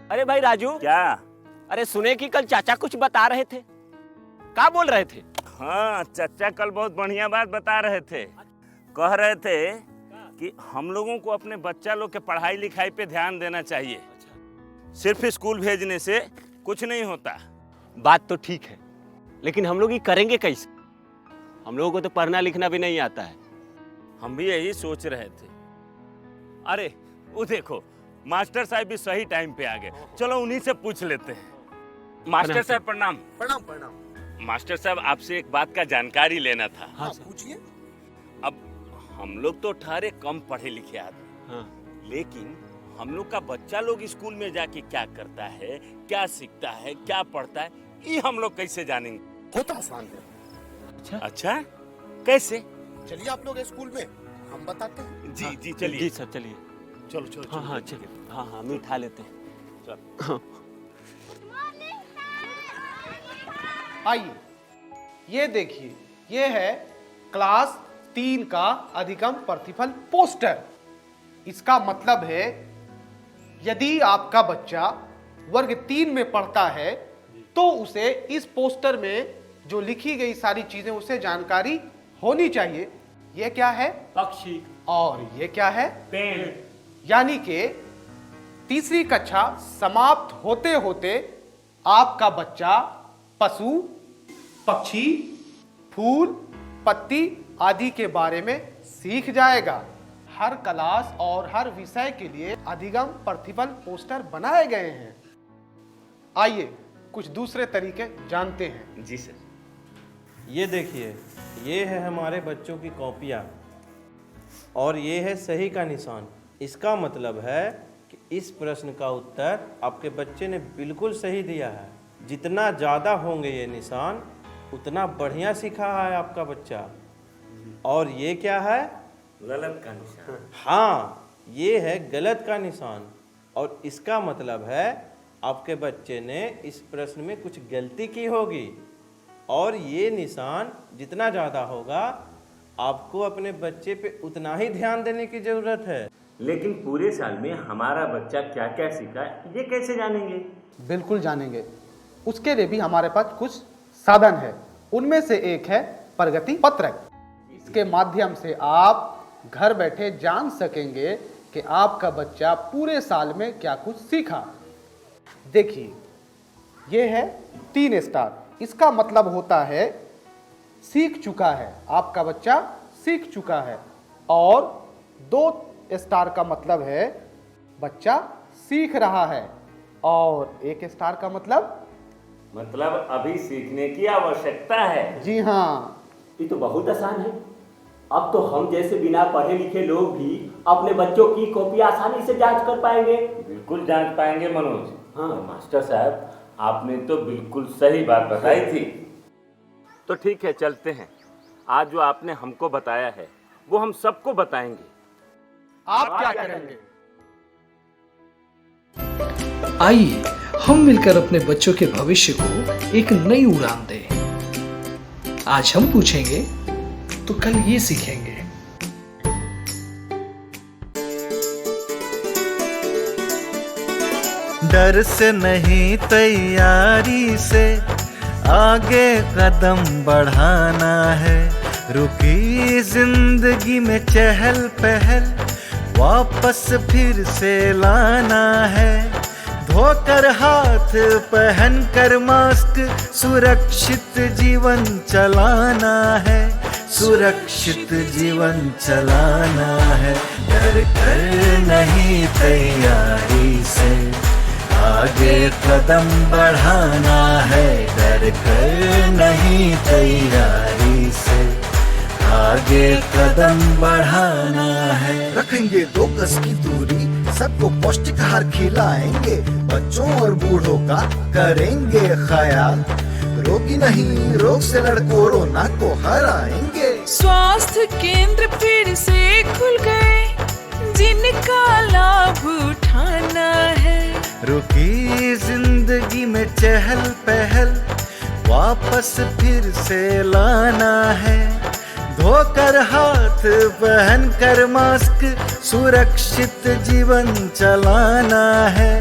अरे भाई राजू, क्या? अरे सुने कि कल चाचा कुछ बता रहे थे, क्या बोल रहे थे? हाँ, चाचा कल बहुत बढ़िया बात बता रहे थे। कह रहे थे कि हम लोगों को अपने बच्चा लोग के पढ़ाई लिखाई पे ध्यान देना चाहिए। सिर्फ स्कूल भेजने से कुछ नहीं होता। बात तो ठीक है, लेकिन हम लोग ये करेंगे कैसे? हम लोगों को तो पढ़ना लिखना भी नहीं आता है। हम भी यही सोच रहे थे। अरे वो देखो, मास्टर साहब भी सही टाइम पे आ गए। चलो उन्हीं से पूछ लेते हैं। मास्टर साहब प्रणाम। प्रणाम प्रणाम। मास्टर साहब, आपसे एक बात का जानकारी लेना था। हाँ पूछिए। अब हम लोग तो ठहरे कम पढ़े लिखे आदमी, हाँ। लेकिन हम लोग का बच्चा लोग स्कूल में जाके क्या करता है, क्या सीखता है, क्या पढ़ता है, ये हम लोग कैसे जानेंगे? बहुत आसान है। अच्छा, कैसे? चलिए आप लोग स्कूल में, हम बताते हैं। जी जी जी चलिए। सर, चलिए। चलो चलो हाँ हाँ चलिए। हाँ हाँ, हम उठा लेते हैं। चल। आइए, ये देखिए, ये है क्लास 3 का अधिगम प्रतिफल पोस्टर। इसका मतलब है यदि आपका बच्चा वर्ग 3 में पढ़ता है तो उसे इस पोस्टर में जो लिखी गई सारी चीजें उसे जानकारी होनी चाहिए। ये क्या है? पक्षी। और ये क्या है? पेड़। यानी कि तीसरी कक्षा समाप्त होते होते आपका बच्चा पशु, पक्षी, फूल, पत्ती आदि के बारे में सीख जाएगा। हर क्लास और हर विषय के लिए अधिगम प्रतिफल पोस्टर बनाए गए हैं। आइए कुछ दूसरे तरीके जानते हैं। जी सर। ये देखिए, ये है हमारे बच्चों की कॉपियाँ और ये है सही का निशान। इसका मतलब है कि इस प्रश्न का उत्तर आपके बच्चे ने बिल्कुल सही दिया है। जितना ज़्यादा होंगे ये निशान, उतना बढ़िया सीखा है आपका बच्चा। और ये क्या है? गलत का निशान। हाँ, ये है गलत का निशान और इसका मतलब है आपके बच्चे ने इस प्रश्न में कुछ गलती की होगी। और ये निशान जितना ज़्यादा होगा, आपको अपने बच्चे पे उतना ही ध्यान देने की ज़रूरत है। लेकिन पूरे साल में हमारा बच्चा क्या क्या सीखा, ये कैसे जानेंगे? बिल्कुल जानेंगे। उसके लिए भी हमारे पास कुछ साधन है। उनमें से एक है प्रगति पत्रक। इसके माध्यम से आप घर बैठे जान सकेंगे कि आपका बच्चा पूरे साल में क्या कुछ सीखा। देखिए, ये है 3 स्टार। इसका मतलब होता है सीख चुका है, आपका बच्चा सीख चुका है। और 2 स्टार का मतलब है बच्चा सीख रहा है। और 1 स्टार का मतलब अभी सीखने की आवश्यकता है। जी हाँ। ये तो बहुत आसान है। अब तो हम जैसे बिना पढ़े लिखे लोग भी अपने बच्चों की कॉपी आसानी से जांच कर पाएंगे। बिल्कुल जांच पाएंगे मनोज। हाँ। मास्टर साहब, आपने तो बिल्कुल सही बात बताई थी। तो ठीक है, चलते हैं। आज जो आपने हमको बताया है वो हम सबको बताएंगे। आप क्या करेंगे? आइए हम मिलकर अपने बच्चों के भविष्य को एक नई उड़ान दें। आज हम पूछेंगे तो कल ये सीखेंगे। डर से नहीं, तैयारी से आगे कदम बढ़ाना है। रुकी जिंदगी में चहल पहल वापस फिर से लाना है। धोकर हाथ पहन कर मास्क सुरक्षित जीवन चलाना है। सुरक्षित जीवन चलाना है। डर कर नहीं, तैयारी से आगे कदम बढ़ाना है। डर कर नहीं, तैयारी से आगे कदम बढ़ाना है। रखेंगे 2 गज की दूरी, सबको पौष्टिक आहार खिलाएंगे। बच्चों और बूढ़ों का करेंगे ख्याल। रोगी नहीं, रोग से लड़ कोरोना को हराएंगे। स्वास्थ्य केंद्र फिर से खुल गए, जिनका लाभ उठाना है। रुकी जिंदगी में चहल पहल वापस फिर से लाना है। धोकर हाथ पहन कर मास्क, सुरक्षित जीवन चलाना है,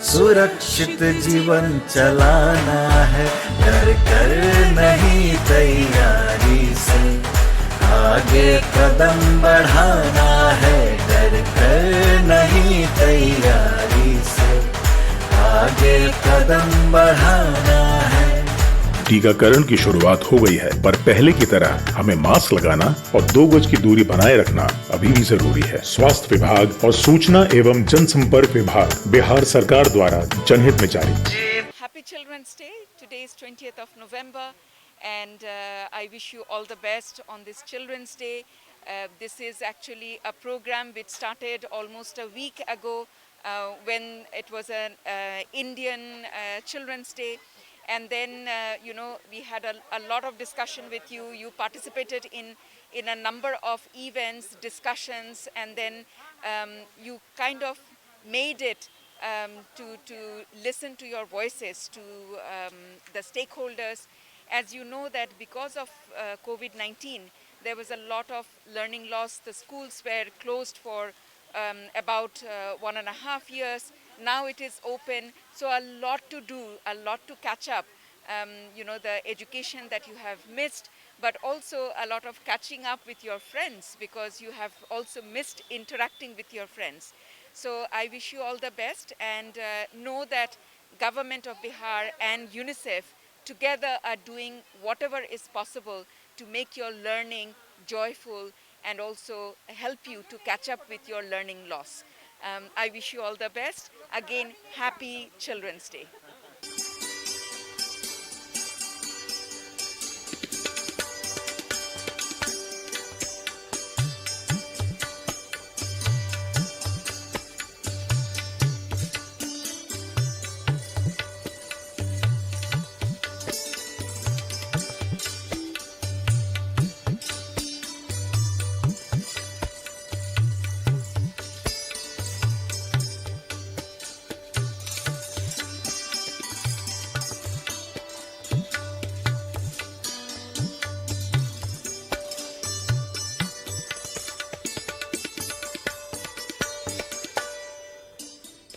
सुरक्षित जीवन चलाना है। डर कर नहीं तैयारी से आगे कदम बढ़ाना है, डर कर नहीं तैयारी से आगे कदम बढ़ाना है। टीकाकरण की शुरुआत हो गई है, पर पहले की तरह हमें मास्क लगाना और 2 गज की दूरी बनाए रखना अभी भी जरूरी है। स्वास्थ्य विभाग और सूचना एवं जनसंपर्क विभाग बिहार सरकार द्वारा जनहित में जारी। Happy Children's Day. Today is 20th of November and I wish you all the best on this Children's Day. This is actually a program which started almost a week ago when it was an Indian Children's Day. And then, we had a lot of discussion with you. You participated in a number of events, discussions, and then you kind of made it to listen to your voices, to the stakeholders. As you know that because of COVID-19, there was a lot of learning loss. The schools were closed for about 1.5 years. Now it is open, so a lot to do, a lot to catch up. The education that you have missed, but also a lot of catching up with your friends, because you have also missed interacting with your friends. So I wish you all the best, and know that Government of Bihar and UNICEF together are doing whatever is possible to make your learning joyful and also help you to catch up with your learning loss. I wish you all the best. Again, happy Children's Day.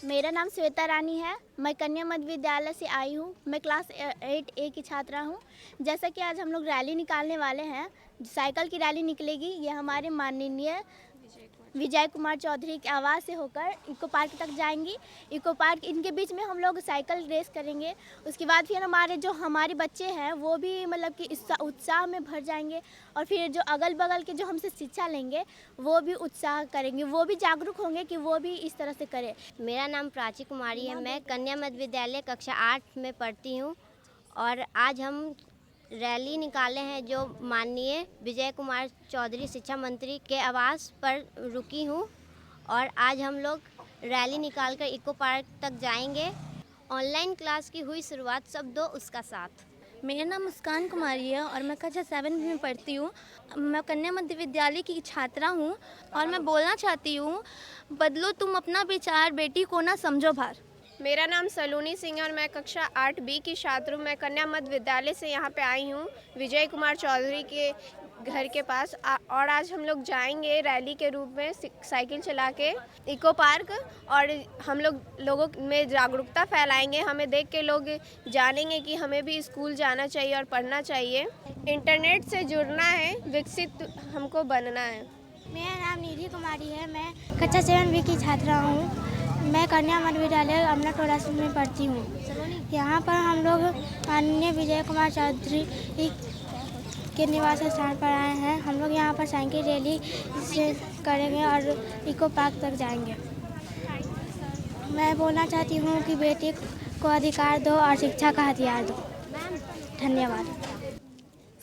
मेरा नाम श्वेता रानी है। मैं कन्या मध्य विद्यालय से आई हूँ। मैं class 8A की छात्रा हूँ। जैसा कि आज हम लोग रैली निकालने वाले हैं, साइकिल की रैली निकलेगी। ये हमारे माननीय विजय कुमार चौधरी के आवास से होकर इको पार्क तक जाएंगी। इको पार्क, इनके बीच में हम लोग साइकिल रेस करेंगे। उसके बाद फिर हमारे बच्चे हैं वो भी मतलब कि उत्साह में भर जाएंगे, और फिर जो अगल बगल के जो हमसे शिक्षा लेंगे वो भी उत्साह करेंगे, वो भी जागरूक होंगे कि वो भी इस तरह से करें। मेरा नाम प्राची कुमारी है। मैं कन्या मध्य विद्यालय कक्षा 8 में पढ़ती हूँ, और आज हम रैली निकाले हैं जो माननीय विजय कुमार चौधरी शिक्षा मंत्री के आवास पर रुकी हूँ, और आज हम लोग रैली निकालकर इको पार्क तक जाएंगे। ऑनलाइन क्लास की हुई शुरुआत, सब दो उसका साथ। मेरा नाम मुस्कान कुमारी है और मैं कक्षा 7 में पढ़ती हूँ। मैं कन्या मध्य विद्यालय की छात्रा हूँ, और मैं बोलना चाहती हूँ, बदलो तुम अपना विचार, बेटी को ना समझो भार। मेरा नाम सलोनी सिंह है और मैं कक्षा 8B की छात्र हूँ। मैं कन्या मध्य विद्यालय से यहाँ पे आई हूँ विजय कुमार चौधरी के घर के पास, और आज हम लोग जाएंगे रैली के रूप में साइकिल चला के इको पार्क, और हम लोगों में जागरूकता फैलाएंगे। हमें देख के लोग जानेंगे कि हमें भी स्कूल जाना चाहिए और पढ़ना चाहिए। इंटरनेट से जुड़ना है, विकसित हमको बनना है। मेरा नाम निधि कुमारी है। मैं कक्षा 7B की छात्रा हूँ। मैं कन्या मध्य विद्यालय अमना टोला में पढ़ती हूँ। यहाँ पर हम लोग माननीय विजय कुमार चौधरी के निवास स्थान पर आए हैं। हम लोग यहाँ पर साइकिल रैली से करेंगे और इको पार्क तक जाएंगे। मैं बोलना चाहती हूँ कि बेटी को अधिकार दो और शिक्षा का हथियार दो। धन्यवाद।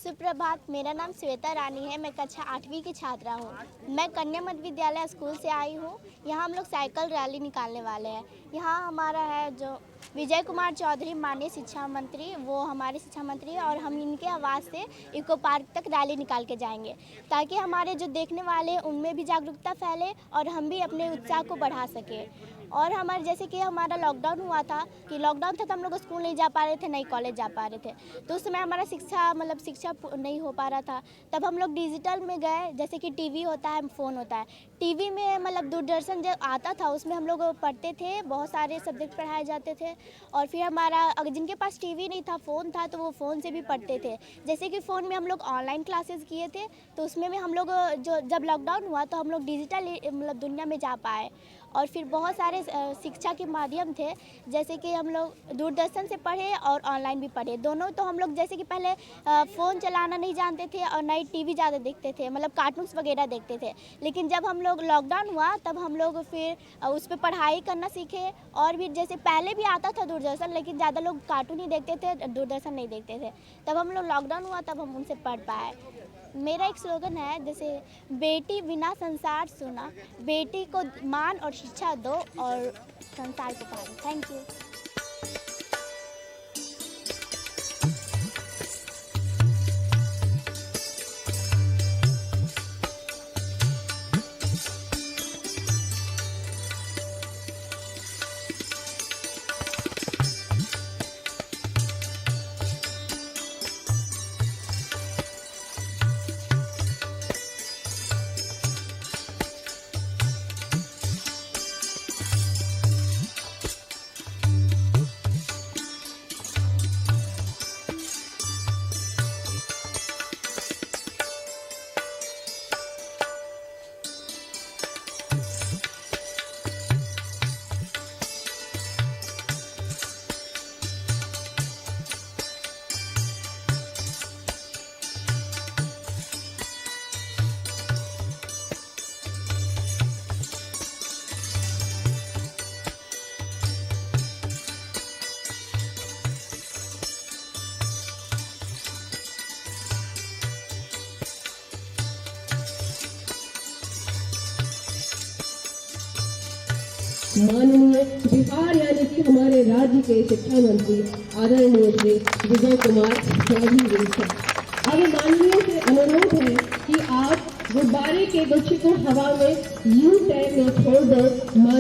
सुप्रभात, मेरा नाम श्वेता रानी है। मैं कक्षा 8वीं की छात्रा हूँ। मैं कन्या मध्य विद्यालय स्कूल से आई हूँ। यहाँ हम लोग साइकिल रैली निकालने वाले हैं। यहाँ हमारा है जो विजय कुमार चौधरी माननीय शिक्षा मंत्री, वो हमारे शिक्षा मंत्री हैं, और हम इनके आवाज़ से इको पार्क तक रैली निकाल के जाएंगे, ताकि हमारे जो देखने वाले हैं उनमें भी जागरूकता फैले और हम भी अपने उत्साह को बढ़ा सकें। और हमारे जैसे कि हमारा लॉकडाउन हुआ था कि लॉकडाउन था तो हम लोग स्कूल नहीं जा पा रहे थे, नहीं कॉलेज जा पा रहे थे, तो उस समय हमारा शिक्षा नहीं हो पा रहा था। तब हम लोग डिजिटल में गए, जैसे कि टीवी होता है, फ़ोन होता है। टीवी में मतलब दूरदर्शन जब आता था उसमें हम लोग पढ़ते थे, बहुत सारे सब्जेक्ट पढ़ाए जाते थे। और फिर हमारा अगर जिनके पास टीवी नहीं था, फ़ोन था, तो वो फ़ोन से भी पढ़ते थे। जैसे कि फ़ोन में हम लोग ऑनलाइन क्लासेस किए थे, तो उसमें भी हम लोग जो जब लॉकडाउन हुआ तो हम लोग डिजिटल मतलब दुनिया में जा पाए। और फिर बहुत सारे शिक्षा के माध्यम थे, जैसे कि हम लोग दूरदर्शन से पढ़े और ऑनलाइन भी पढ़े दोनों। तो हम लोग जैसे कि पहले फ़ोन चलाना नहीं जानते थे और ना ही टीवी ज़्यादा देखते थे, मतलब कार्टून्स वगैरह देखते थे। लेकिन जब हम लोग लॉकडाउन हुआ तब हम लोग फिर उस पर पढ़ाई करना सीखे। और भी जैसे पहले भी आता था दूरदर्शन, लेकिन ज़्यादा लोग कार्टून ही देखते थे, दूरदर्शन नहीं देखते थे। तब हम लोग लॉकडाउन हुआ तब हम उनसे पढ़ पाए। मेरा एक स्लोगन है, जैसे बेटी बिना संसार सुना, बेटी को मान और शिक्षा दो और संसार को पालो। Thank you. माननीय बिहार यानी कि हमारे राज्य के शिक्षा मंत्री आदरणीय श्री विजय कुमार चौधरी जी से अब माननीय से अनुरोध है कि आप गुब्बारे के गुच्छे को हवा में यू टर्न में छोड़ दो।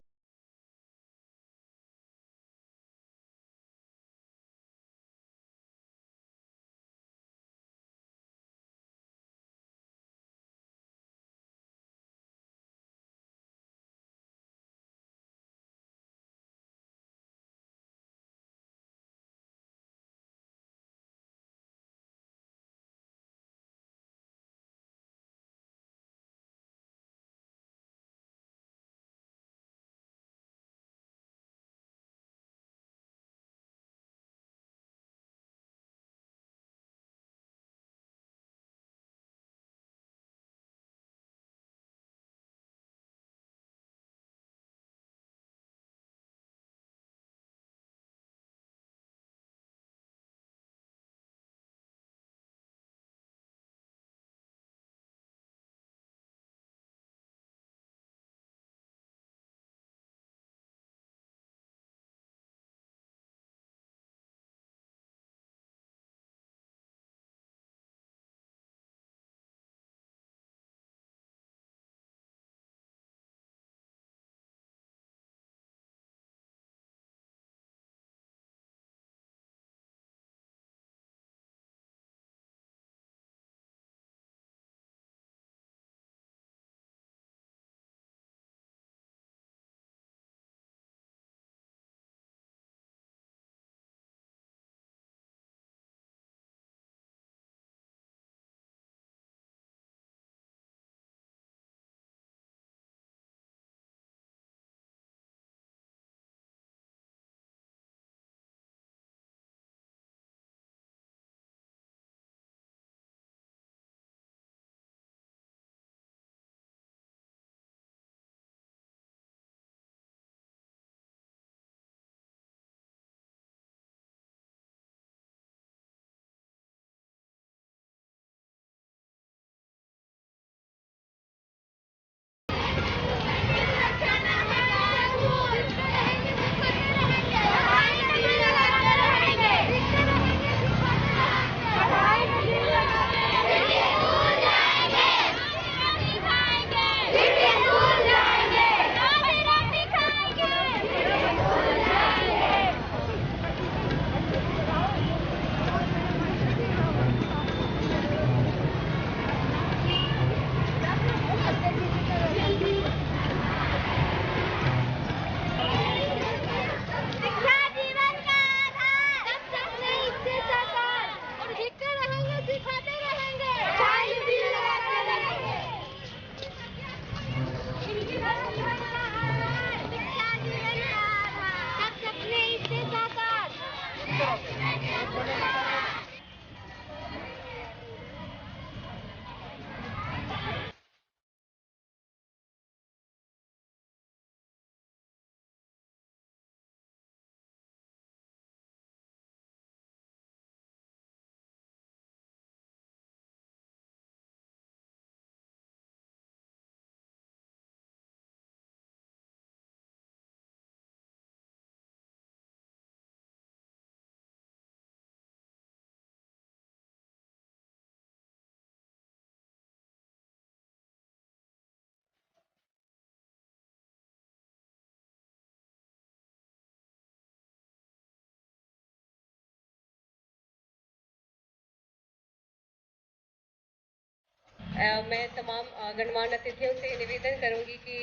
मैं तमाम गणमान्य अतिथियों से निवेदन करूंगी कि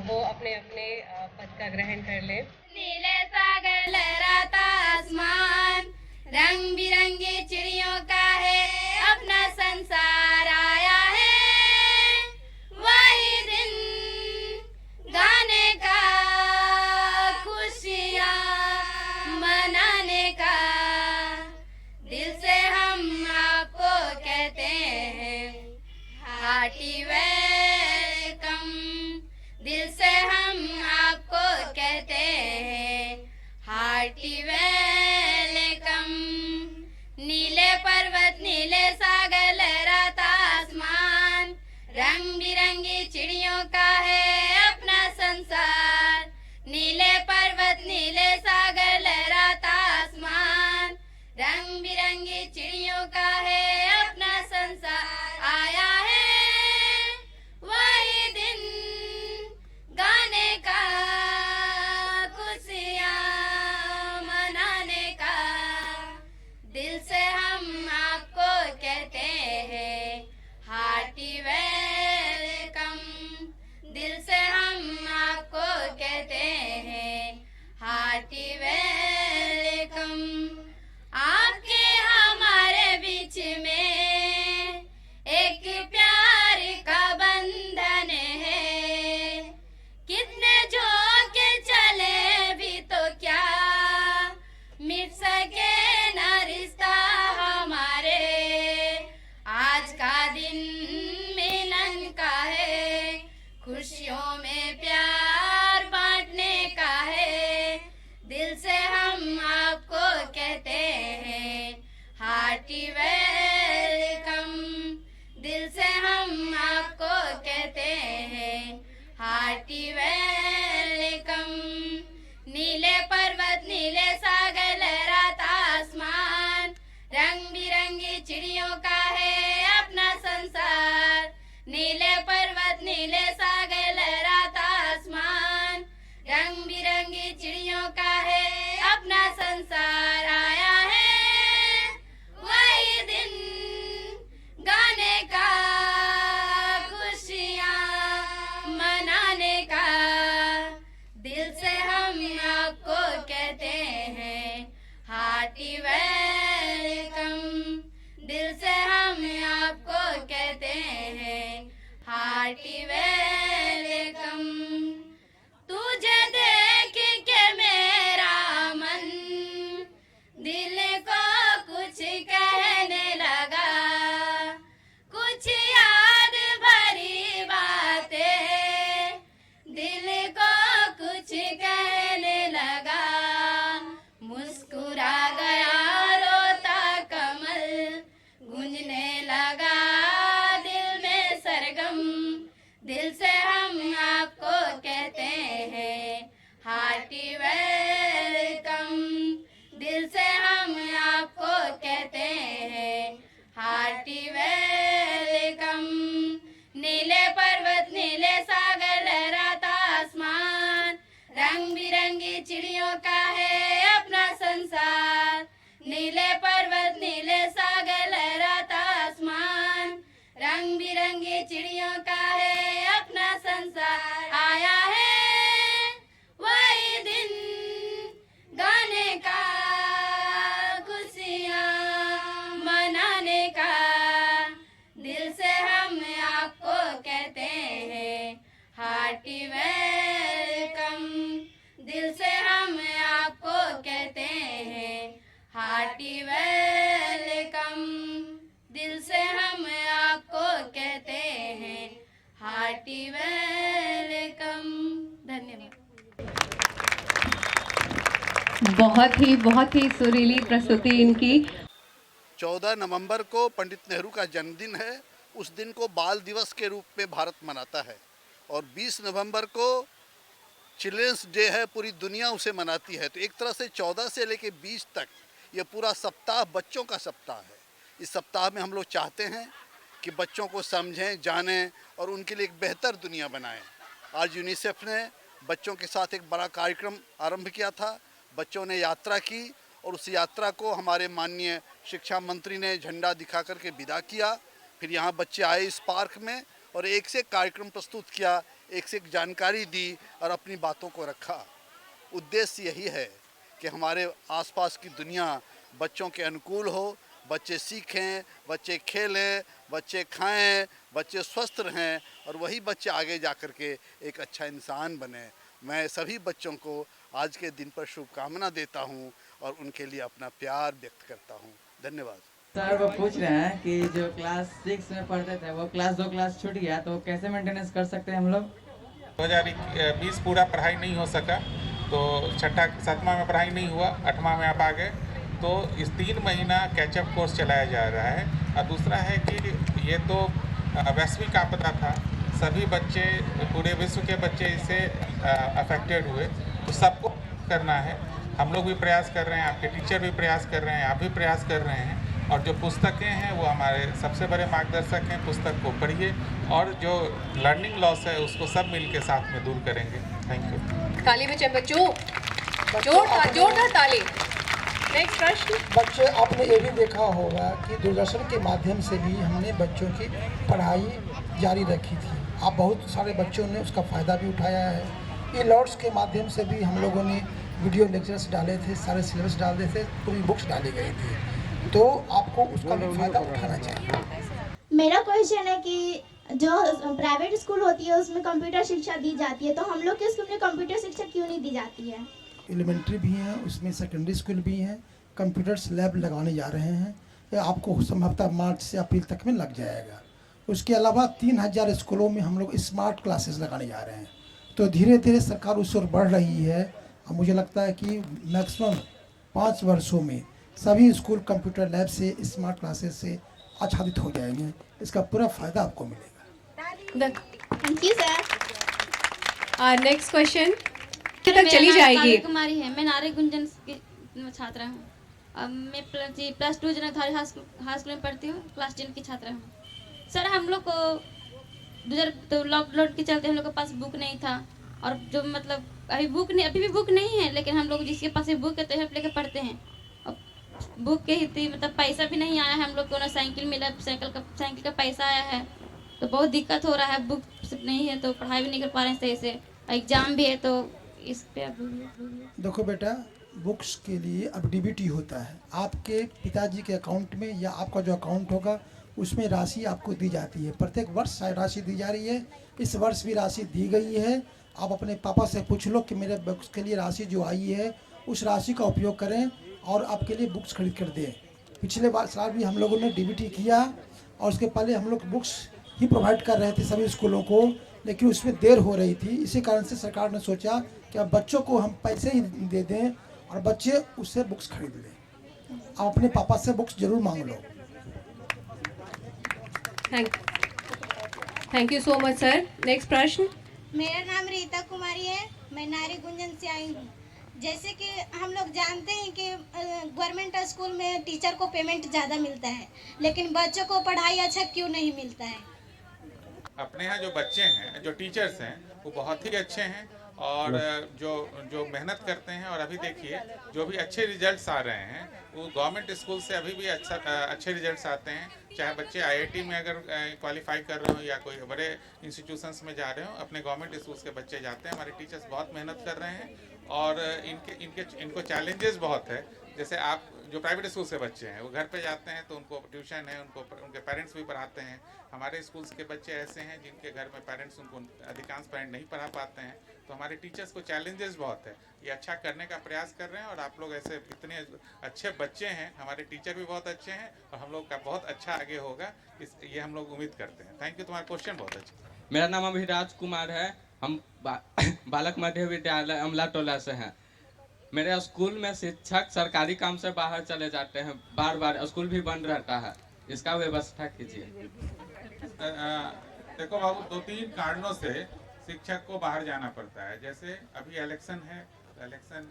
वो अपने अपने पद का ग्रहण कर लें। नीले सागर लहराता आसमान, रंग बिरंगी चिड़ियों का है अपना संसार आया है, वही दिन गाने का, खुशियाँ मनाने का, दिल से हम आपको कहते हैं हार्टी वेलकम, दिल से हम आपको कहते हैं हार्टी वेलकम। नीले पर्वत नीले सागर लहराता आसमान, रंग बिरंगी चिड़ियों का है अपना संसार, नीले पर्वत नीले सागर लहराता आसमान, रंग बिरंगी चिड़ियों का है अपना संसार आया है, वही दिन गाने का, खुशियाँ मनाने का, दिल से हम आपको कहते हैं हार्टी वेलकम, दिल से हम आपको कहते हैं हार्टी वेलकम। आपके हमारे बीच में एक प्यार का बंधन है, कितने झोंके चले भी तो क्या मिट सके ना रिश्ता हमारे, आज का दिन मिलन का है, खुशियों में प्यार बांटने का है, दिल से हम आपको कहते हैं हार्टी वेलकम, दिल से हम आपको कहते हैं हार्टी वेलकम। नीले पर्वत नीले सागर लहराता आसमान, रंग बिरंगी चिड़ियों का है अपना संसार, नीले पर्वत नीले सागर लहराता आसमान, रंग बिरंगी चिड़ियों का है अपना संसार आया है, वही दिन गाने का, खुशियाँ मनाने का, दिल से हम आपको कहते हैं हार्टी वेलकम, दिल से हम आपको कहते हैं हार्टी वेलकम। तुझे देख के मेरा मन दिल को कुछ कहने लगा, कुछ याद भरी बातें दिल को कुछ कहने लगा, मुस्कुरा गया रोता कमल, गूंजने लगा दिल में सरगम, दिल से हम आपको कहते हैं हार्टी वेलकम, दिल से हम आपको कहते हैं हार्टी वेलकम। नीले पर्वत नीले सागर लहराता आसमान, रंग बिरंगी चिड़ियों का है अपना संसार, नीले पर्वत नीले सागर लहराता आसमान, रंग बिरंगी चिड़ियों का है अपना संसार आया है, वही दिन गाने का, खुशियाँ मनाने का, दिल से हम आपको कहते हैं हार्टी वेलकम, दिल से हम आपको कहते हैं हार्टी वेलकम, दिल से हम आपको कहते हैं हार्टी वेलकम। धन्यवाद। बहुत ही सुरीली प्रस्तुति इनकी। 14 नवंबर को पंडित नेहरू का जन्मदिन है, उस दिन को बाल दिवस के रूप में भारत मनाता है, और 20 नवंबर को चिल्ड्रंस डे है, पूरी दुनिया उसे मनाती है। तो एक तरह से 14 से लेकर 20 तक ये पूरा सप्ताह बच्चों का सप्ताह है। इस सप्ताह में हम लोग चाहते हैं कि बच्चों को समझें, जानें और उनके लिए एक बेहतर दुनिया बनाएं। आज यूनिसेफ ने बच्चों के साथ एक बड़ा कार्यक्रम आरंभ किया था। बच्चों ने यात्रा की और उस यात्रा को हमारे माननीय शिक्षा मंत्री ने झंडा दिखा करके विदा किया। फिर यहाँ बच्चे आए इस पार्क में और एक से एक कार्यक्रम प्रस्तुत किया, एक से एक जानकारी दी और अपनी बातों को रखा। उद्देश्य यही है कि हमारे आसपास की दुनिया बच्चों के अनुकूल हो, बच्चे सीखें, बच्चे खेलें, बच्चे खाएं, बच्चे स्वस्थ रहें और वही बच्चे आगे जा कर के एक अच्छा इंसान बने। मैं सभी बच्चों को आज के दिन पर शुभकामना देता हूं और उनके लिए अपना प्यार व्यक्त करता हूं। धन्यवाद। सर वो पूछ रहे हैं कि जो क्लास 6 में पढ़ते थे वो क्लास 2 क्लास छूट गया तो कैसे मेंटेनेंस कर सकते हैं हम लोग? 2020 पूरा पढ़ाई नहीं हो सका तो छठा 7वां में पढ़ाई नहीं हुआ, 8वां में आप आ गए, तो इस 3 महीना कैचअप कोर्स चलाया जा रहा है। और दूसरा है कि ये तो वैश्विक आपदा था, सभी बच्चे, पूरे विश्व के बच्चे इससे अफेक्टेड हुए, तो सबको करना है। हम लोग भी प्रयास कर रहे हैं, आपके टीचर भी प्रयास कर रहे हैं, आप भी प्रयास कर रहे हैं। और जो पुस्तकें हैं वो हमारे सबसे बड़े मार्गदर्शक हैं, पुस्तक को पढ़िए और जो लर्निंग लॉस है उसको सब मिल के साथ में दूर करेंगे। Thank you. ताली बच्चे, बच्चों जोरदार ताली। नेक्स्ट प्रश्न। बच्चे, आपने ये भी देखा होगा कि दूरदर्शन के माध्यम से भी हमने बच्चों की पढ़ाई जारी रखी थी। आप बहुत सारे बच्चों ने उसका फ़ायदा भी उठाया है। ई लॉट्स के माध्यम से भी हम लोगों ने वीडियो लेक्चर्स डाले थे, सारे सिलेबस डालते थे, पूरी बुक्स डाली गई थी, तो आपको उसका भी फ़ायदा उठाना चाहिए। मेरा क्वेश्चन है कि जो प्राइवेट स्कूल होती है उसमें कंप्यूटर शिक्षा दी जाती है, तो हम लोग के स्कूल में कंप्यूटर शिक्षा क्यों नहीं दी जाती है? एलिमेंट्री भी है, उसमें सेकेंडरी स्कूल भी है, कंप्यूटर्स लैब लगाने जा रहे हैं। आपको संभवतः मार्च से अप्रैल तक में लग जाएगा। उसके अलावा 3000 स्कूलों में हम लोग स्मार्ट क्लासेस लगाने जा रहे हैं। तो धीरे धीरे सरकार उस ओर बढ़ रही है और मुझे लगता है कि मैक्सिमम 5 वर्षों में सभी स्कूल कंप्यूटर लैब से, स्मार्ट क्लासेस से आच्छादित हो जाएंगे। इसका पूरा फ़ायदा आपको मिलेगा। Thank you sir. Next question तक चली जाएगी। कुमारी है, मैं नारी गुंजन की छात्रा हूँ। मैं +2 जनकधारी हाई स्कूल में पढ़ती हूँ, क्लास 10 की छात्रा हूँ। सर हम लोग को लॉकडाउन के चलते हम लोग के पास बुक नहीं था और जो मतलब अभी भी बुक नहीं है, लेकिन हम लोग जिसके पास बुक है तो हम लेकर पढ़ते हैं। और बुक के ही मतलब पैसा भी नहीं आया है हम लोग को, ना साइकिल मिला, साइकिल का पैसा आया है, तो बहुत दिक्कत हो रहा है। बुक नहीं है तो पढ़ाई भी नहीं कर पा रहे हैं सही से, एग्जाम भी है, तो इस पे देखो बेटा, बुक्स के लिए अब डीबीटी होता है। आपके पिताजी के अकाउंट में या आपका जो अकाउंट होगा उसमें राशि आपको दी जाती है। प्रत्येक वर्ष राशि दी जा रही है, इस वर्ष भी राशि दी गई है। आप अपने पापा से पूछ लो कि मेरे बुक्स के लिए राशि जो आई है उस राशि का उपयोग करें और आपके लिए बुक्स खरीद कर दें। पिछले साल भी हम लोगों ने डीबीटी किया और उसके पहले हम लोग बुक्स ही प्रोवाइड कर रहे थे सभी स्कूलों को, लेकिन उसमें देर हो रही थी। इसी कारण से सरकार ने सोचा कि अब बच्चों को हम पैसे ही दे दें और बच्चे उससे बुक्स खरीद लें। आप अपने पापा से बुक्स जरूर मांग लो। Thank you so much sir. Next प्रश्न। मेरा नाम रीता कुमारी है, मैं नारी गुंजन से आई हूँ। जैसे कि हम लोग जानते हैं कि गवर्नमेंट स्कूल में टीचर को पेमेंट ज़्यादा मिलता है, लेकिन बच्चों को पढ़ाई अच्छा क्यों नहीं मिलता है? अपने यहाँ जो बच्चे हैं, जो टीचर्स हैं, वो बहुत ही अच्छे हैं और जो मेहनत करते हैं। और अभी देखिए जो भी अच्छे रिजल्ट्स आ रहे हैं वो गवर्नमेंट स्कूल से अभी भी अच्छे रिजल्ट्स आते हैं। चाहे बच्चे आईआईटी में अगर क्वालिफाई कर रहे हो या कोई बड़े इंस्टीट्यूशंस में जा रहे हो, अपने गवर्नमेंट स्कूल्स के बच्चे जाते हैं। हमारे टीचर्स बहुत मेहनत कर रहे हैं और इनको चैलेंजेस बहुत है। जैसे आप जो प्राइवेट स्कूल से बच्चे हैं वो घर पे जाते हैं तो उनको ट्यूशन है, उनके पेरेंट्स भी पढ़ाते हैं। हमारे स्कूल्स के बच्चे ऐसे हैं जिनके घर में पेरेंट्स उनको अधिकांश पेरेंट नहीं पढ़ा पाते हैं, तो हमारे टीचर्स को चैलेंजेस बहुत है। ये अच्छा करने का प्रयास कर रहे हैं और आप लोग ऐसे इतने अच्छे बच्चे हैं, हमारे टीचर भी बहुत अच्छे हैं और हम लोग का बहुत अच्छा आगे होगा, ये हम लोग उम्मीद करते हैं। थैंक यू, तुम्हारा क्वेश्चन बहुत अच्छा। मेरा नाम अभिराज कुमार है, हम बालक मध्य विद्यालय अमला टोला से हैं। मेरे स्कूल में शिक्षक सरकारी काम से बाहर चले जाते हैं, बार बार स्कूल भी बंद रहता है, इसका व्यवस्था कीजिए। देखो बाबू, 2-3 कारणों से शिक्षक को बाहर जाना पड़ता है। जैसे अभी इलेक्शन है, इलेक्शन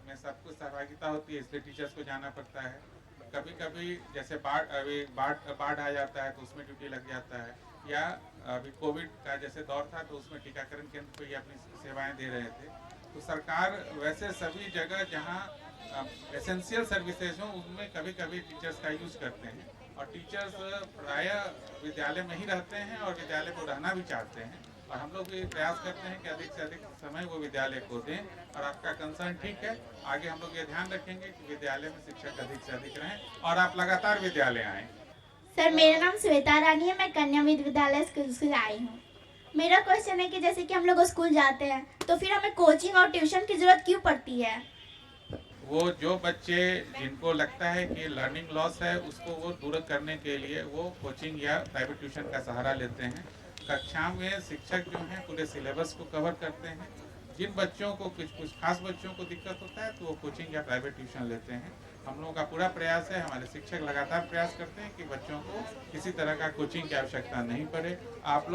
में सब कुछ सहभागिता होती है, इसलिए टीचर्स को जाना पड़ता है। कभी कभी जैसे बाढ़ आ जाता है तो उसमें ड्यूटी लग जाता है, या अभी कोविड का जैसे दौर था तो उसमें टीकाकरण केंद्र पे ही अपनी सेवाएं दे रहे थे। तो सरकार वैसे सभी जगह जहां एसेंशियल सर्विसेज हों उनमें कभी कभी टीचर्स का यूज करते हैं। और टीचर्स प्रायः विद्यालय में ही रहते हैं और विद्यालय को रहना भी चाहते हैं, और हम लोग भी प्रयास करते हैं कि अधिक से अधिक समय वो विद्यालय को दें। और आपका कंसर्न ठीक है, आगे हम लोग ये ध्यान रखेंगे कि विद्यालय में शिक्षक अधिक से अधिक रहें और आप लगातार विद्यालय आएँ। सर, मेरा नाम श्वेता रानी है, मैं कन्या मध्य विद्यालय स्कूल से आई हूँ। मेरा क्वेश्चन है कि जैसे कि हम लोग स्कूल जाते हैं तो फिर हमें कोचिंग और ट्यूशन की ज़रूरत क्यों पड़ती है? वो जो बच्चे जिनको लगता है कि लर्निंग लॉस है, उसको वो दूर करने के लिए वो कोचिंग या प्राइवेट ट्यूशन का सहारा लेते हैं। कक्षा में शिक्षक जो हैं पूरे सिलेबस को कवर करते हैं। जिन बच्चों को कुछ खास बच्चों को दिक्कत होता है तो वो कोचिंग या प्राइवेट ट्यूशन लेते हैं। हम लोगों का पूरा प्रयास है, हमारे शिक्षक लगातार प्रयास करते हैं कि बच्चों को किसी तरह का कोचिंग की आवश्यकता नहीं पड़े। आप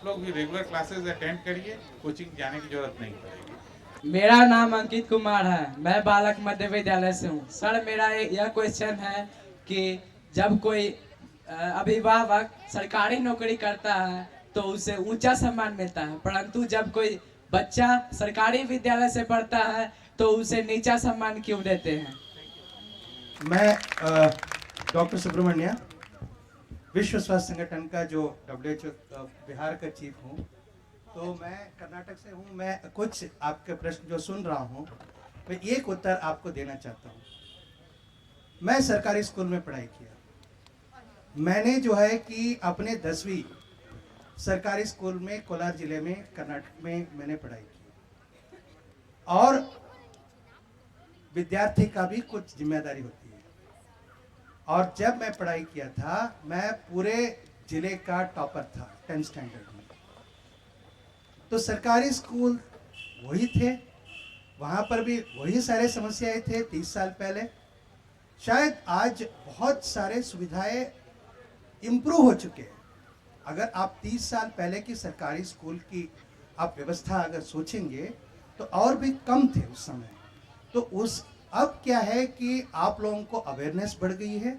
लोग भी रेगुलर क्लासेस अटेंड करिए, कोचिंग जाने की जरूरत नहीं पड़ेगी। मेरा नाम अंकित कुमार है, मैं बालक मध्य विद्यालय से हूँ। सर, मेरा यह क्वेश्चन है कि जब कोई अभिभावक सरकारी नौकरी करता है तो उसे ऊंचा सम्मान मिलता है, परंतु जब कोई बच्चा सरकारी विद्यालय से पढ़ता है तो उसे नीचा सम्मान क्यों देते हैं? मैं डॉक्टर सुब्रमण्य, विश्व स्वास्थ्य संगठन का जो WHO बिहार का चीफ हूँ, तो मैं कर्नाटक से हूँ। मैं कुछ आपके प्रश्न जो सुन रहा हूँ, मैं एक उत्तर आपको देना चाहता हूँ। मैं सरकारी स्कूल में पढ़ाई किया। मैंने जो है कि अपने 10वीं सरकारी स्कूल में कोलार जिले में कर्नाटक में मैंने पढ़ाई की, और विद्यार्थी का भी कुछ जिम्मेदारी होती है। और जब मैं पढ़ाई किया था, मैं पूरे जिले का टॉपर था 10th स्टैंडर्ड में। तो सरकारी स्कूल वही थे, वहाँ पर भी वही सारे समस्याएं थे 30 साल पहले। शायद आज बहुत सारे सुविधाएं इम्प्रूव हो चुके हैं। अगर आप 30 साल पहले की सरकारी स्कूल की आप व्यवस्था अगर सोचेंगे तो और भी कम थे उस समय। तो अब क्या है कि आप लोगों को अवेयरनेस बढ़ गई है,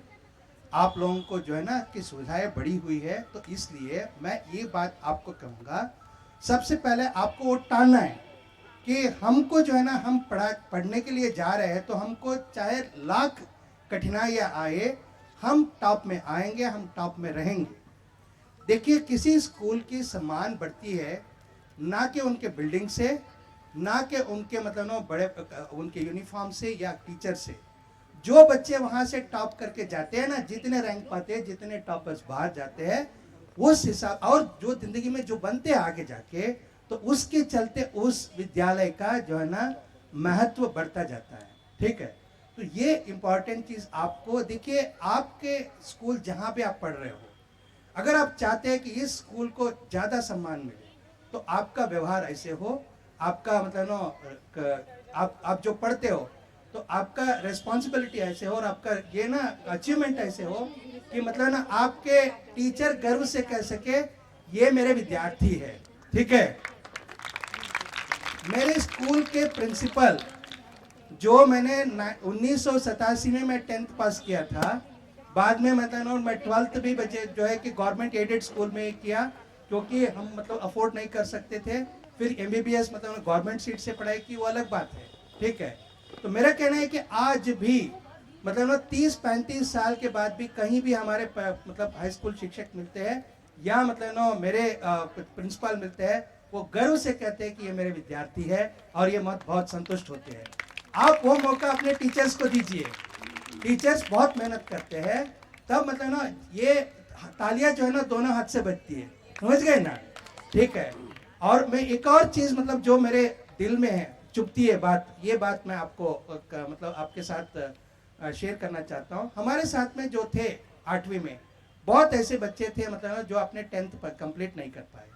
आप लोगों को जो है ना कि सुविधाएं बढ़ी हुई है। तो इसलिए मैं ये बात आपको कहूँगा, सबसे पहले आपको वो टालना है कि हमको जो है ना, हम पढ़ने के लिए जा रहे हैं तो हमको चाहे लाख कठिनाइयाँ आए, हम टॉप में आएंगे, हम टॉप में रहेंगे। देखिए, किसी स्कूल की सम्मान बढ़ती है ना कि उनके बिल्डिंग से, ना कि उनके मतलब ना बड़े उनके यूनिफॉर्म से या टीचर से। जो बच्चे वहाँ से टॉप करके जाते हैं ना, जितने रैंक पाते हैं, जितने टॉपर्स बाहर जाते हैं, उस हिसाब और जो जिंदगी में जो बनते हैं आगे जाके, तो उसके चलते उस विद्यालय का जो है ना महत्व बढ़ता जाता है। ठीक है, तो ये इम्पॉर्टेंट चीज़ आपको देखिए, आपके स्कूल जहाँ भी आप पढ़ रहे हो, अगर आप चाहते हैं कि इस स्कूल को ज़्यादा सम्मान मिले तो आपका व्यवहार ऐसे हो, आपका मतलब ना आप जो पढ़ते हो तो आपका रिस्पॉन्सिबिलिटी ऐसे हो, और आपका ये ना अचीवमेंट ऐसे हो कि मतलब ना आपके टीचर गर्व से कह सके ये मेरे विद्यार्थी है। ठीक है, मेरे स्कूल के प्रिंसिपल जो मैंने 1987 में मैं 10th पास किया था, बाद में मतलब मैं 12th भी बचे जो है कि गवर्नमेंट एडेड स्कूल में किया, क्योंकि हम मतलब अफोर्ड नहीं कर सकते थे। फिर MBBS मतलब गवर्नमेंट सीट से पढ़ाई की, वो अलग बात है। ठीक है, तो मेरा कहना है कि आज भी मतलब 30-35 साल के बाद भी कहीं भी हमारे मतलब हाई स्कूल शिक्षक मिलते हैं या मतलब मेरे प्रिंसिपल मिलते हैं, वो गर्व से कहते हैं कि ये मेरे विद्यार्थी है, और ये बहुत संतुष्ट होते हैं। आप वो मौका अपने टीचर्स को दीजिए। टीचर्स बहुत मेहनत करते हैं, तब मतलब ना ये तालियां जो है ना दोनों हाथ से बजती है, समझ गए ना। ठीक है, और मैं एक और चीज़ मतलब जो मेरे दिल में है, चुभती है बात, ये बात मैं आपको मतलब आपके साथ शेयर करना चाहता हूँ। हमारे साथ में जो थे 8वीं में बहुत ऐसे बच्चे थे मतलब जो अपने 10th पर कंप्लीट नहीं कर पाए,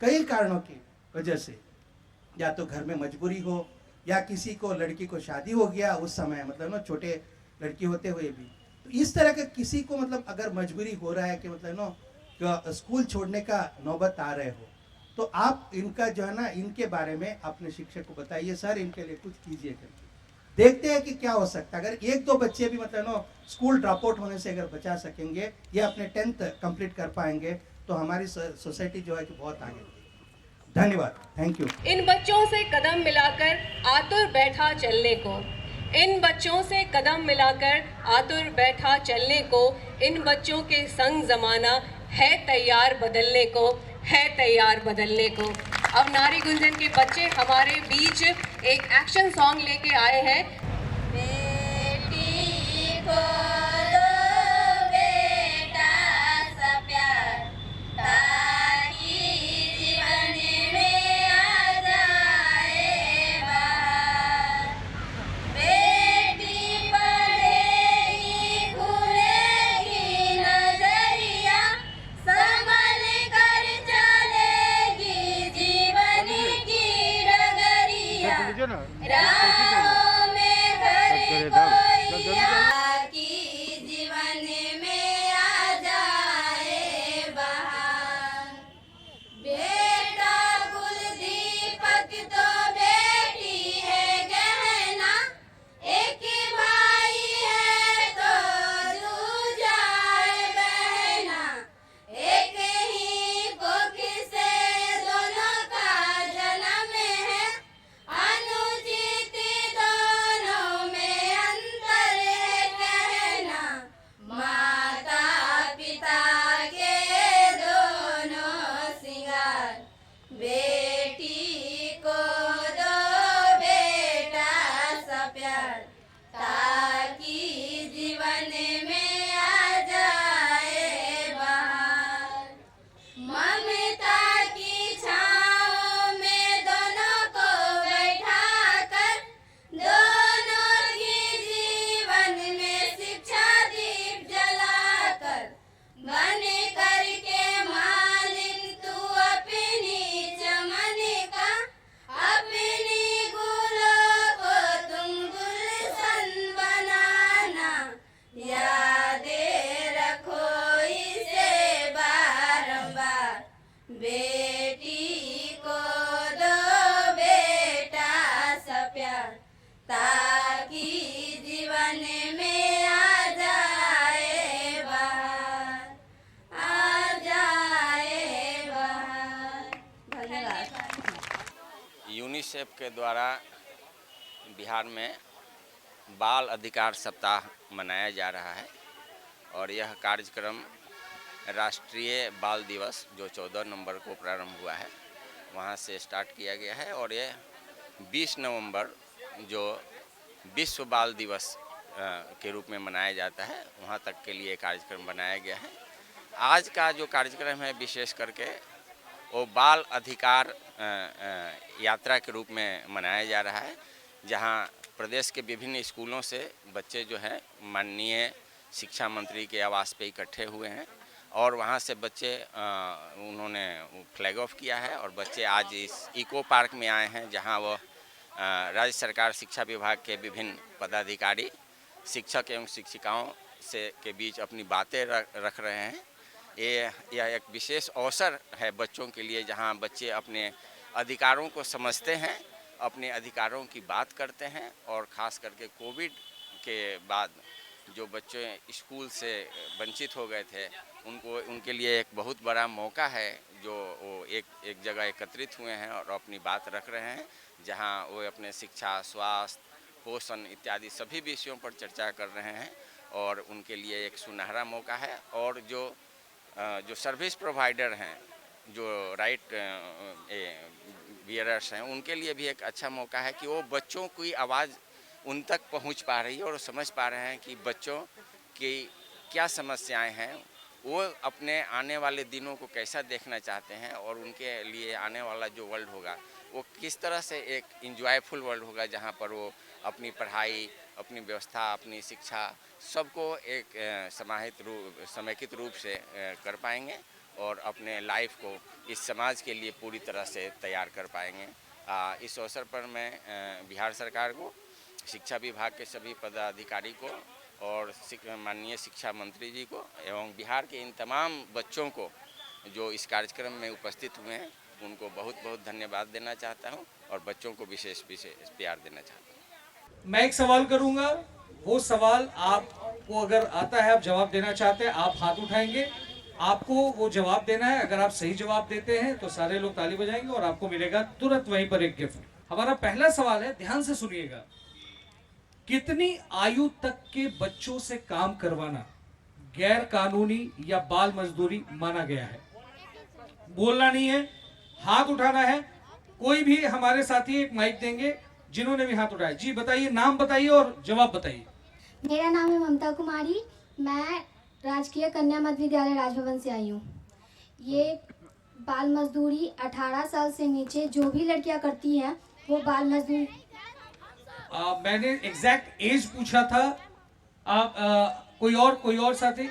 कई कारणों की वजह से, या तो घर में मजबूरी हो, या किसी को लड़की को शादी हो गया उस समय मतलब ना छोटे लड़की होते हुए भी। तो इस तरह का किसी को मतलब अगर मजबूरी हो रहा है कि मतलब स्कूल छोड़ने का नौबत आ रहे हो, तो आप इनका जो है ना इनके बारे में अपने शिक्षक को बताइए, सर इनके लिए कुछ कीजिए करके। देखते हैं कि क्या हो सकता है। अगर 1-2 बच्चे भी मतलब स्कूल ड्रॉप आउट होने से अगर बचा सकेंगे या अपने 10th कंप्लीट कर पाएंगे, तो हमारी सोसाइटी जो है कि बहुत आगे। धन्यवाद, थैंक यू। इन बच्चों से कदम मिलाकर आतुर बैठा चलने को, इन बच्चों से कदम मिलाकर आतुर बैठा चलने को, इन बच्चों के संग जमाना है तैयार बदलने को, है तैयार बदलने को। अब नारी गुंजन के बच्चे हमारे बीच एक एक्शन सॉन्ग लेके आए हैं। बेटी को दो बेटा सा प्यार, ताकि जीवन में आ जाए बाहर। बेटी पढ़ेगी खुलेगी नजरिया, संभल कर चलेगी जीवन की डगरिया। राहों में घर कोई आकी जीवन में आ जाए बहार। बेटा कुलदीपक तो बेटी है गहना, एक भाई है तो दूजा है बहना। एक ही कोख से दोनों का जन्म है, अनुचित दोनों में अंतर है कहना। माता पिता के दोनों सिंगार, बेटी को दो बेटा सा प्यार, ताकि जीवन में आ जाए बहार। ममता की छाँव में दोनों को बैठाकर, दोनों की जीवन में शिक्षा दीप जलाकर, बन करके मालिक तू अपनी चमन का, अपनी गुलों को तुम गुलशन बनाना। यादें रखो इसे बारंबार, बेटी को दो बेटा सा प्यार, ताकि जीवन में आ जाए बहार, आ जाए बहार। धन्यवाद। यूनिसेफ के द्वारा बिहार में बाल अधिकार सप्ताह मनाया जा रहा है और यह कार्यक्रम राष्ट्रीय बाल दिवस जो 14 नवंबर को प्रारंभ हुआ है वहाँ से स्टार्ट किया गया है और ये 20 नवंबर जो विश्व बाल दिवस के रूप में मनाया जाता है वहाँ तक के लिए कार्यक्रम बनाया गया है। आज का जो कार्यक्रम है विशेष करके वो बाल अधिकार यात्रा के रूप में मनाया जा रहा है, जहाँ प्रदेश के विभिन्न स्कूलों से बच्चे जो हैं माननीय शिक्षा मंत्री के आवास पे इकट्ठे हुए हैं और वहाँ से बच्चे उन्होंने फ्लैग ऑफ किया है और बच्चे आज इस इको पार्क में आए हैं जहाँ वो राज्य सरकार शिक्षा विभाग के विभिन्न पदाधिकारी, शिक्षक एवं शिक्षिकाओं से के बीच अपनी बातें रख रहे हैं। यह एक विशेष अवसर है बच्चों के लिए जहाँ बच्चे अपने अधिकारों को समझते हैं, अपने अधिकारों की बात करते हैं और ख़ास करके कोविड के बाद जो बच्चे स्कूल से वंचित हो गए थे उनके लिए एक बहुत बड़ा मौका है जो वो एक जगह एकत्रित हुए हैं और अपनी बात रख रहे हैं, जहां वो अपने शिक्षा, स्वास्थ्य, पोषण इत्यादि सभी विषयों पर चर्चा कर रहे हैं और उनके लिए एक सुनहरा मौका है। और जो सर्विस प्रोवाइडर हैं, जो राइट बियरर्स हैं, उनके लिए भी एक अच्छा मौका है कि वो बच्चों की आवाज़ उन तक पहुंच पा रही है और समझ पा रहे हैं कि बच्चों की क्या समस्याएं हैं, वो अपने आने वाले दिनों को कैसा देखना चाहते हैं और उनके लिए आने वाला जो वर्ल्ड होगा वो किस तरह से एक इंजॉयफुल वर्ल्ड होगा, जहां पर वो अपनी पढ़ाई, अपनी व्यवस्था, अपनी शिक्षा सबको एक समेकित रूप से कर पाएंगे और अपने लाइफ को इस समाज के लिए पूरी तरह से तैयार कर पाएंगे। इस अवसर पर मैं बिहार सरकार को, शिक्षा विभाग के सभी पदाधिकारी को और माननीय शिक्षा मंत्री जी को एवं बिहार के इन तमाम बच्चों को जो इस कार्यक्रम में उपस्थित हुए हैं उनको बहुत बहुत धन्यवाद देना चाहता हूं और बच्चों को विशेष प्यार देना चाहता हूं। मैं एक सवाल करूंगा, वो सवाल आपको अगर आता है, आप जवाब देना चाहते हैं, आप हाथ उठाएंगे, आपको वो जवाब देना है। अगर आप सही जवाब देते हैं तो सारे लोग ताली बजाएंगे और आपको मिलेगा तुरंत वहीं पर एक गिफ्ट। हमारा पहला सवाल है, ध्यान से सुनिएगा। कितनी आयु तक के बच्चों से काम करवाना गैर कानूनी या बाल मजदूरी माना गया है? बोलना नहीं है, हाथ उठाना है। कोई भी हमारे साथी एक माइक देंगे जिन्होंने भी हाथ उठाया। जी बताइए, नाम बताइए और जवाब बताइए। मेरा नाम है ममता कुमारी, मैं राजकीय कन्या मध्य विद्यालय राजभवन से आई हूँ। ये बाल मजदूरी 18 साल से नीचे जो भी लड़कियां करती हैं वो बाल मजदूरी। मैंने एग्जैक्ट एज पूछा था। आप कोई और साथी?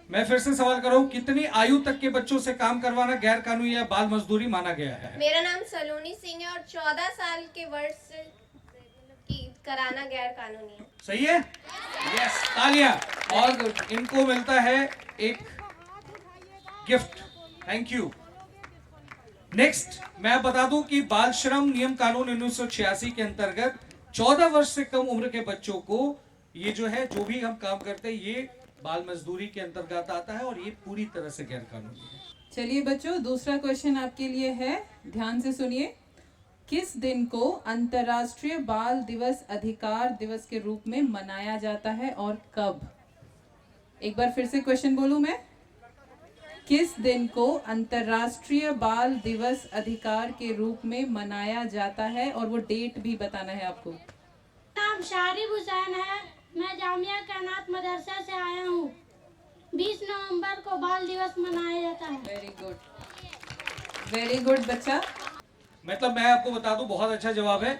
मैं फिर से सवाल कर रहा हूँ, कितनी आयु तक के बच्चों से काम करवाना गैर कानूनी या बाल मजदूरी माना गया है? मेरा नाम सलोनी सिंह है और 14 साल के वर्ष की कराना गैर कानूनी है। सही है? यस, तालियां। और इनको मिलता है एक गिफ्ट। Thank you. नेक्स्ट मैं बता दूं कि बाल श्रम नियम कानून 1986 के अंतर्गत 14 वर्ष से कम उम्र के बच्चों को ये जो है, जो भी हम काम करते हैं, ये बाल मजदूरी के अंतर्गत आता है और ये पूरी तरह से गैर कानूनी है। चलिए बच्चों, दूसरा क्वेश्चन आपके लिए है, ध्यान से सुनिए। किस दिन को अंतर्राष्ट्रीय बाल दिवस अधिकार दिवस के रूप में मनाया जाता है और कब? एक बार फिर से क्वेश्चन बोलूं मैं। किस दिन को अंतर्राष्ट्रीय बाल दिवस अधिकार के रूप में मनाया जाता है और वो डेट भी बताना है आपको। नाम शारिब हुसैन है, मैं जामिया कायनात मदरसा से आया हूँ। 20 नवंबर को बाल दिवस मनाया जाता है। वेरी गुड बच्चा। मतलब मैं आपको बता दूं, बहुत अच्छा जवाब है।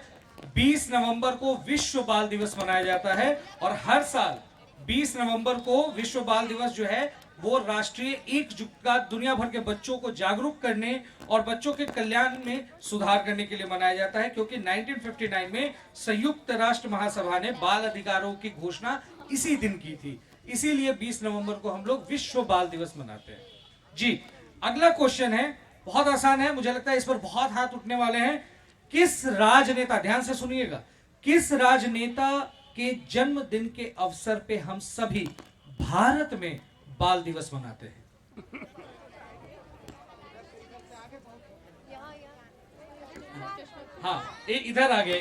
20 नवंबर को विश्व बाल दिवस मनाया जाता है और हर साल 20 नवंबर को विश्व बाल दिवस जो है वो राष्ट्रीय एकजुटता दुनिया भर के बच्चों को जागरूक करने और बच्चों के कल्याण में सुधार करने के लिए मनाया जाता है, क्योंकि 1959 में संयुक्त राष्ट्र महासभा ने बाल अधिकारों की घोषणा इसी दिन की थी। इसीलिए 20 नवंबर को हम लोग विश्व बाल दिवस मनाते हैं। जी, अगला क्वेश्चन है, बहुत आसान है, मुझे लगता है इस पर बहुत हाथ उठने वाले हैं। किस राजनेता, ध्यान से सुनिएगा, किस राजनेता के जन्मदिन के अवसर पे हम सभी भारत में बाल दिवस मनाते हैं? हाँ, इधर आ गया।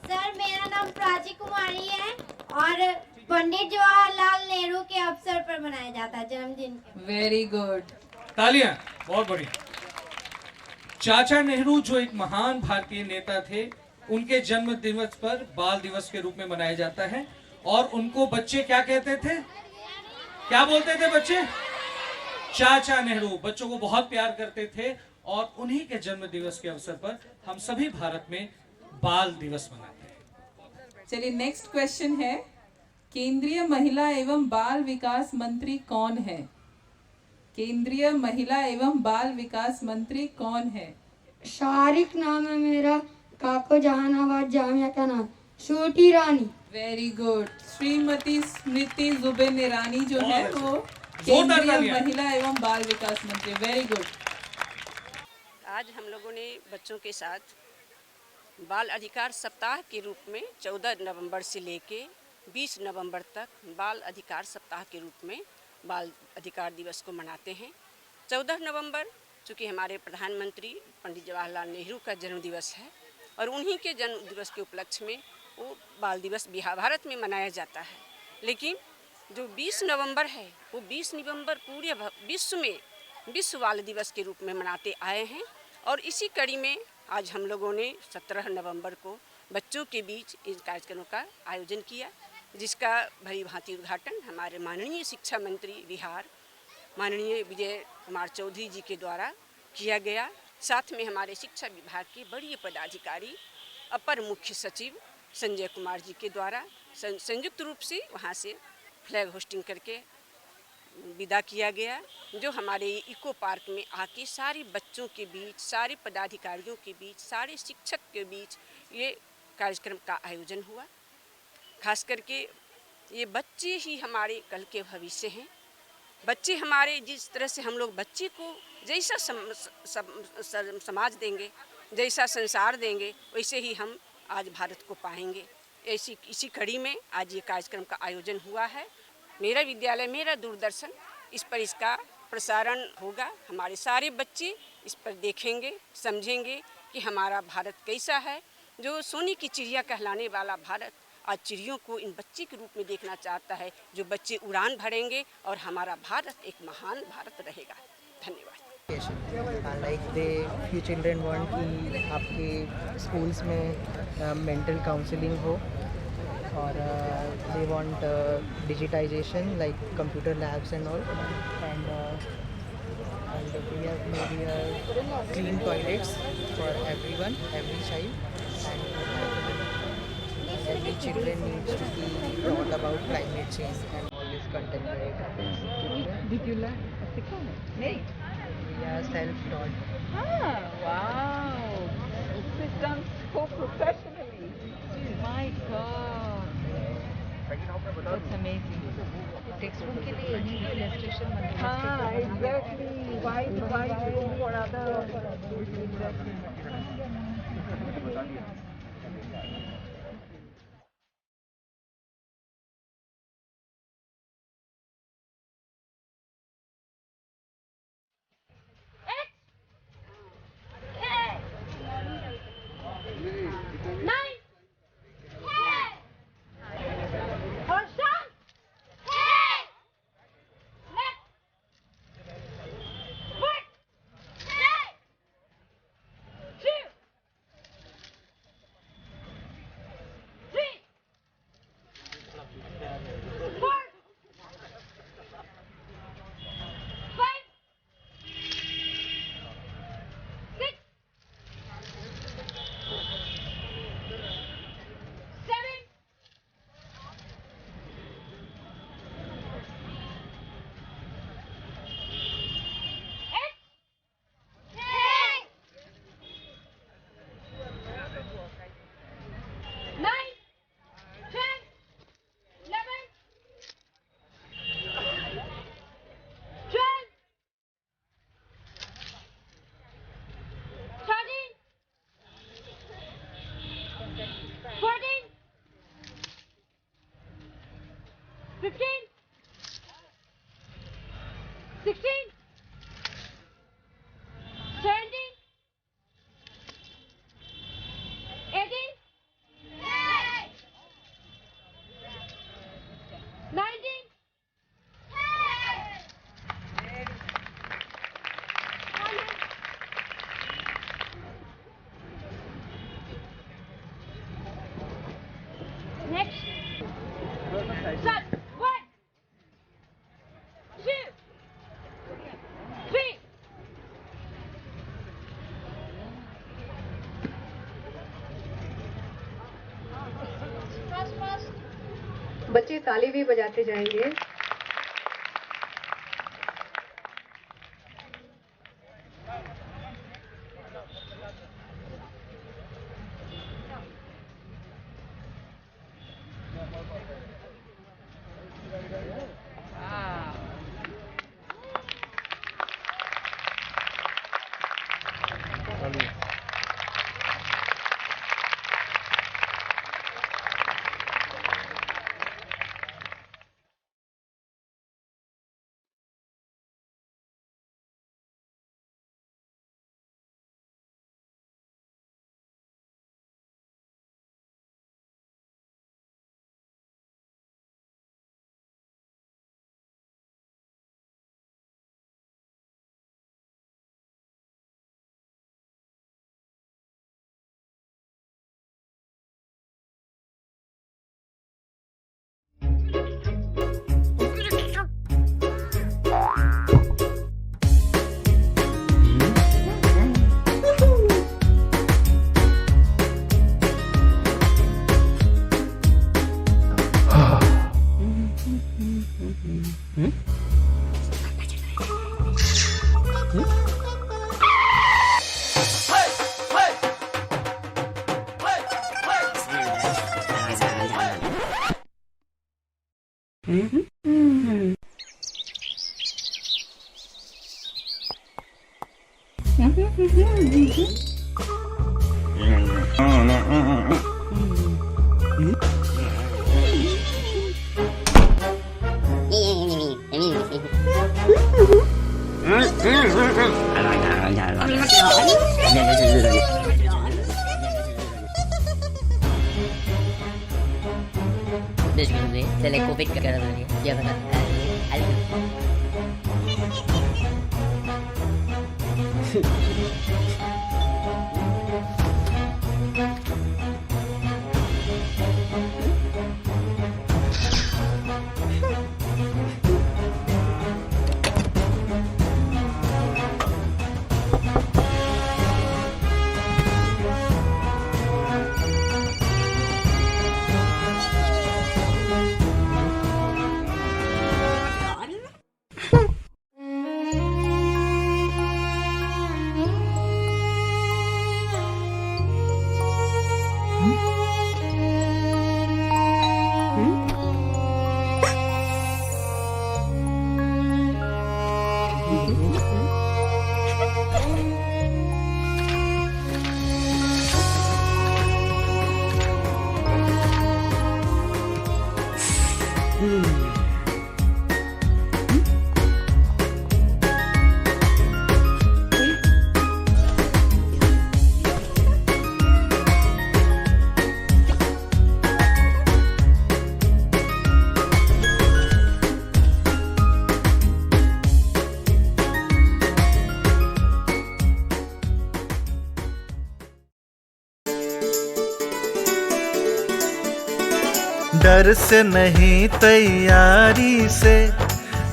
सर, मेरा नाम प्राची कुमारी है और पंडित जवाहरलाल नेहरू के अवसर पर मनाया जाता है जन्मदिन। वेरी गुड, तालियां, बहुत बढ़िया। चाचा नेहरू जो एक महान भारतीय नेता थे, उनके जन्म दिवस पर बाल दिवस के रूप में मनाया जाता है और उनको बच्चे क्या कहते थे? क्या बोलते थे बच्चे? चाचा नेहरू। बच्चों को बहुत प्यार करते थे और उन्हीं के जन्म दिवस के अवसर पर हम सभी भारत में बाल दिवस मनाते हैं। चलिए नेक्स्ट क्वेश्चन है, केंद्रीय महिला एवं बाल विकास मंत्री कौन है? केंद्रीय महिला एवं बाल विकास मंत्री कौन है? शारिक नाम है मेरा, काको जहानाबाद जामिया का नाम, छोटी रानी। Very good. श्रीमती स्मृति जुबिन ईरानी जो है वो केंद्रीय महिला एवं बाल विकास मंत्री। Very good. आज हम लोगों ने बच्चों के साथ बाल अधिकार सप्ताह के रूप में 14 नवंबर से लेके 20 नवंबर तक बाल अधिकार सप्ताह के रूप में बाल अधिकार दिवस को मनाते हैं। 14 नवंबर चूँकि हमारे प्रधानमंत्री पंडित जवाहरलाल नेहरू का जन्म दिवस है और उन्हीं के जन्म दिवस के उपलक्ष्य में वो बाल दिवस भारत में मनाया जाता है। लेकिन जो 20 नवंबर है वो 20 नवंबर पूरे विश्व में विश्व बाल दिवस के रूप में मनाते आए हैं और इसी कड़ी में आज हम लोगों ने 17 नवंबर को बच्चों के बीच इन कार्यक्रमों का आयोजन किया, जिसका भली भांति उद्घाटन हमारे माननीय शिक्षा मंत्री बिहार माननीय विजय कुमार चौधरी जी के द्वारा किया गया। साथ में हमारे शिक्षा विभाग के बड़े पदाधिकारी अपर मुख्य सचिव संजय कुमार जी के द्वारा संयुक्त रूप से वहाँ से फ्लैग होस्टिंग करके विदा किया गया, जो हमारे इको पार्क में आके सारे बच्चों के बीच, सारे पदाधिकारियों के बीच, सारे शिक्षक के बीच ये कार्यक्रम का आयोजन हुआ। खास करके ये बच्चे ही हमारे कल के भविष्य हैं। बच्चे हमारे, जिस तरह से हम लोग बच्चे को जैसा समाज देंगे, जैसा संसार देंगे, वैसे ही हम आज भारत को पाएंगे। इसी कड़ी में आज ये कार्यक्रम का आयोजन हुआ है। मेरा विद्यालय मेरा दूरदर्शन इस पर इसका प्रसारण होगा। हमारे सारे बच्चे इस पर देखेंगे, समझेंगे कि हमारा भारत कैसा है, जो सोने की चिड़िया कहलाने वाला भारत आज चिड़ियों को इन बच्चे के रूप में देखना चाहता है, जो बच्चे उड़ान भरेंगे और हमारा भारत एक महान भारत रहेगा। धन्यवाद। लाइक few children want कि आपके स्कूल्स में मेंटल काउंसलिंग हो और they want digitization like computer labs and all and we have made clean toilets for everyone, every child and every children needs to be taught about climate change and all this content. Did you learn? Yeah, self-taught. Ah, wow. This is done so professionally. My God. That's amazing. Textbook के लिए any illustration बनना है. हाँ, exactly. Why for other? बच्चे ताली भी बजाते जाएंगे। se le COVID ke dalam dia. Dia kata, डर से नहीं तैयारी से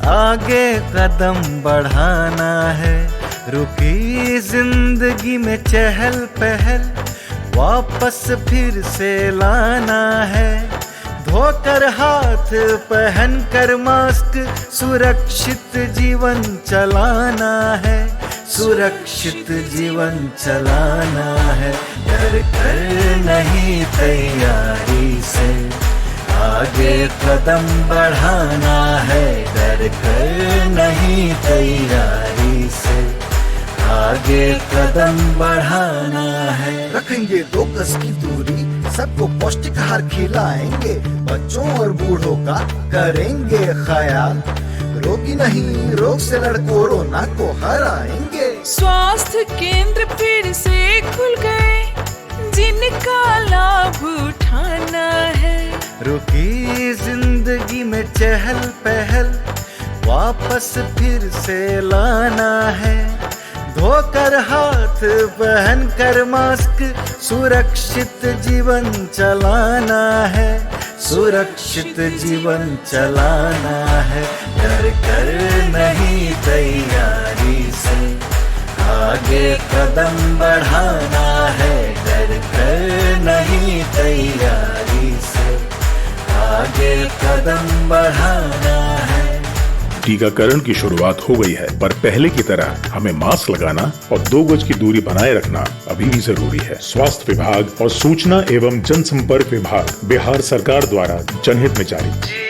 आगे कदम बढ़ाना है। रुकी जिंदगी में चहल पहल वापस फिर से लाना है। धोकर हाथ पहन कर मास्क सुरक्षित जीवन चलाना है। सुरक्षित जीवन चलाना है। डर कर नहीं तैयारी से आगे कदम बढ़ाना है। डर कर नहीं तैयारी से आगे कदम बढ़ाना है। रखेंगे 2 गज की दूरी, सबको पौष्टिक आहार खिलाएंगे, बच्चों और बूढ़ों का करेंगे ख्याल। रोगी नहीं रोग से लड़ कोरोना को हराएंगे। स्वास्थ्य केंद्र फिर से खुल गए, जिनका लाभ उठाना है। रुकी जिंदगी में चहल पहल वापस फिर से लाना है। धोकर हाथ पहन कर मास्क सुरक्षित जीवन चलाना है। सुरक्षित जीवन चलाना है। डर कर नहीं तैयारी से आगे कदम बढ़ाना है। डर कर नहीं तैयारी से आगे कदम बढ़ाना है। टीकाकरण की शुरुआत हो गई है, पर पहले की तरह हमें मास्क लगाना और 2 गज की दूरी बनाए रखना अभी भी जरूरी है। स्वास्थ्य विभाग और सूचना एवं जनसंपर्क विभाग बिहार सरकार द्वारा जनहित में जारी।